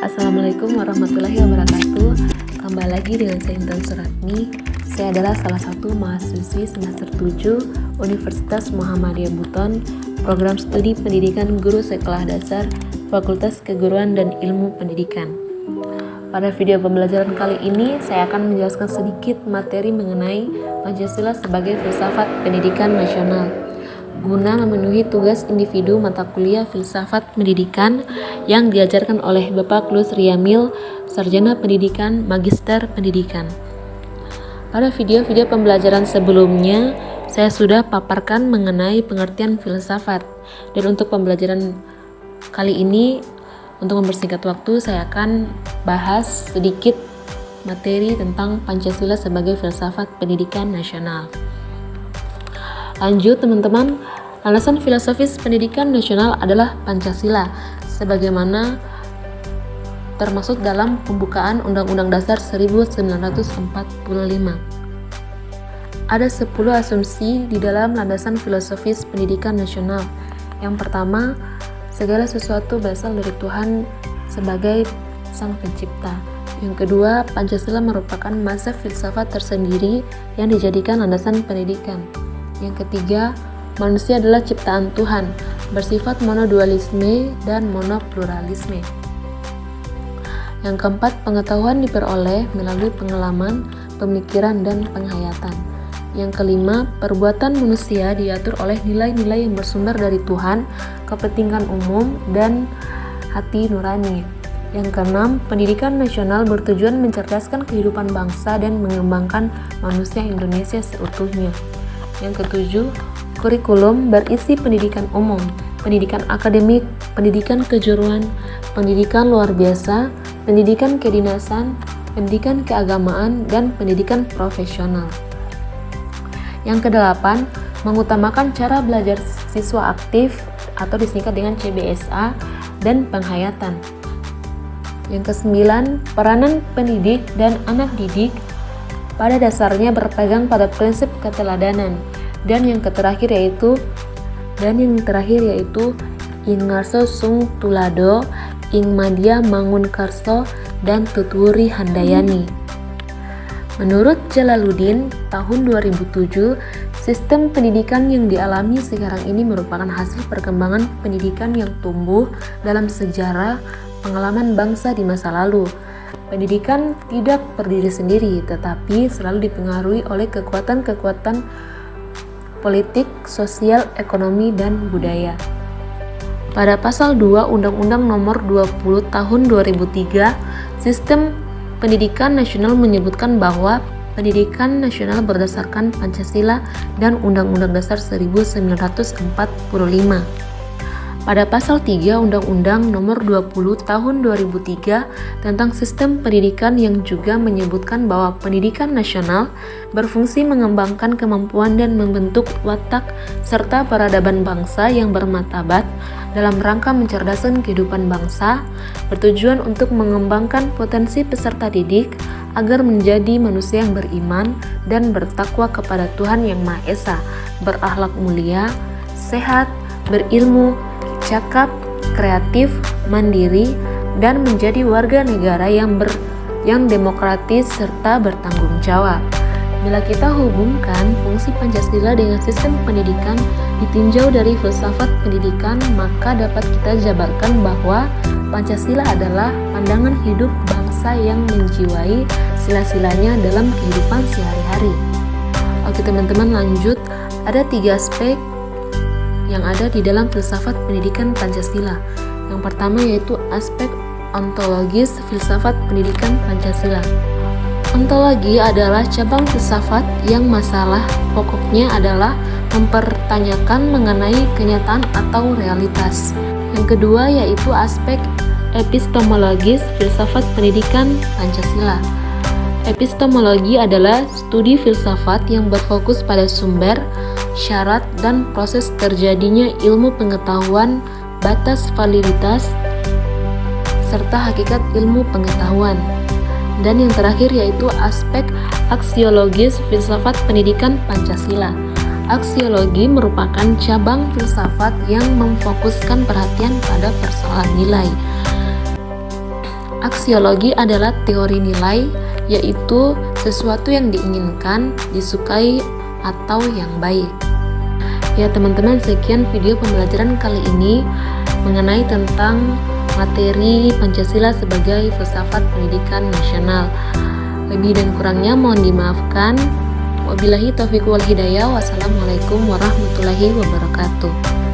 Assalamualaikum warahmatullahi wabarakatuh. Kembali lagi dengan saya Intan Suratmi. Saya adalah salah satu mahasiswi semester 7 Universitas Muhammadiyah Buton, program studi pendidikan guru sekolah dasar, Fakultas Keguruan dan Ilmu Pendidikan. Pada video pembelajaran kali ini, saya akan menjelaskan sedikit materi mengenai Pancasila sebagai filsafat pendidikan nasional, guna memenuhi tugas individu mata kuliah filsafat pendidikan yang diajarkan oleh Bapak Lus Riamil, Sarjana Pendidikan, Magister Pendidikan. Pada video-video pembelajaran sebelumnya, saya sudah paparkan mengenai pengertian filsafat, dan untuk pembelajaran kali ini, untuk mempersingkat waktu, saya akan bahas sedikit materi tentang Pancasila sebagai filsafat pendidikan nasional. Lanjut teman-teman, landasan filosofis pendidikan nasional adalah Pancasila, sebagaimana termasuk dalam pembukaan Undang-Undang Dasar 1945. Ada 10 asumsi di dalam landasan filosofis pendidikan nasional. Yang pertama, segala sesuatu berasal dari Tuhan sebagai Sang Pencipta. Yang kedua, Pancasila merupakan mazhab filsafat tersendiri yang dijadikan landasan pendidikan. Yang ketiga, manusia adalah ciptaan Tuhan, bersifat monodualisme dan monopluralisme. Yang keempat, pengetahuan diperoleh melalui pengalaman, pemikiran, dan penghayatan. Yang kelima, perbuatan manusia diatur oleh nilai-nilai yang bersumber dari Tuhan, kepentingan umum, dan hati nurani. Yang keenam, pendidikan nasional bertujuan mencerdaskan kehidupan bangsa dan mengembangkan manusia Indonesia seutuhnya. Yang ketujuh, kurikulum berisi pendidikan umum, pendidikan akademik, pendidikan kejuruan, pendidikan luar biasa, pendidikan kedinasan, pendidikan keagamaan, dan pendidikan profesional. Yang kedelapan, mengutamakan cara belajar siswa aktif atau disingkat dengan CBSA dan penghayatan. Yang kesembilan, peranan pendidik dan anak didik pada dasarnya berpegang pada prinsip keteladanan. Dan yang terakhir yaitu ing ngarso sung tulado, ing madya mangun karso, dan tuturi handayani. Menurut Jalaluddin, tahun 2007, sistem pendidikan yang dialami sekarang ini merupakan hasil perkembangan pendidikan yang tumbuh dalam sejarah pengalaman bangsa di masa lalu. Pendidikan tidak berdiri sendiri, tetapi selalu dipengaruhi oleh kekuatan-kekuatan politik, sosial, ekonomi, dan budaya. Pada pasal 2 Undang-Undang Nomor 20 Tahun 2003, Sistem Pendidikan Nasional menyebutkan bahwa pendidikan nasional berdasarkan Pancasila dan Undang-Undang Dasar 1945. Pada pasal 3 Undang-Undang Nomor 20 Tahun 2003 tentang Sistem Pendidikan yang juga menyebutkan bahwa pendidikan nasional berfungsi mengembangkan kemampuan dan membentuk watak serta peradaban bangsa yang bermartabat dalam rangka mencerdaskan kehidupan bangsa, bertujuan untuk mengembangkan potensi peserta didik agar menjadi manusia yang beriman dan bertakwa kepada Tuhan Yang Maha Esa, berakhlak mulia, sehat, berilmu, cakap, kreatif, mandiri, dan menjadi warga negara yang demokratis serta bertanggung jawab. Bila kita hubungkan fungsi Pancasila dengan sistem pendidikan ditinjau dari filsafat pendidikan, maka dapat kita jabarkan bahwa Pancasila adalah pandangan hidup bangsa yang menjiwai sila-silanya dalam kehidupan sehari-hari. Oke teman-teman, lanjut. Ada 3 aspek yang ada di dalam filsafat pendidikan Pancasila. Yang pertama yaitu aspek ontologis filsafat pendidikan Pancasila. Ontologi adalah cabang filsafat yang masalah pokoknya adalah mempertanyakan mengenai kenyataan atau realitas. Yang kedua yaitu aspek epistemologis filsafat pendidikan Pancasila. Epistemologi adalah studi filsafat yang berfokus pada sumber, syarat, dan proses terjadinya ilmu pengetahuan, batas validitas, serta hakikat ilmu pengetahuan. Dan yang terakhir yaitu aspek aksiologis filsafat pendidikan Pancasila. Aksiologi merupakan cabang filsafat yang memfokuskan perhatian pada persoalan nilai. Aksiologi adalah teori nilai, yaitu sesuatu yang diinginkan, disukai, atau yang baik. Ya teman-teman, sekian video pembelajaran kali ini mengenai tentang materi Pancasila sebagai filsafat pendidikan nasional. Lebih dan kurangnya mohon dimaafkan. Wabillahi taufiq wal hidayah. Wassalamualaikum warahmatullahi wabarakatuh.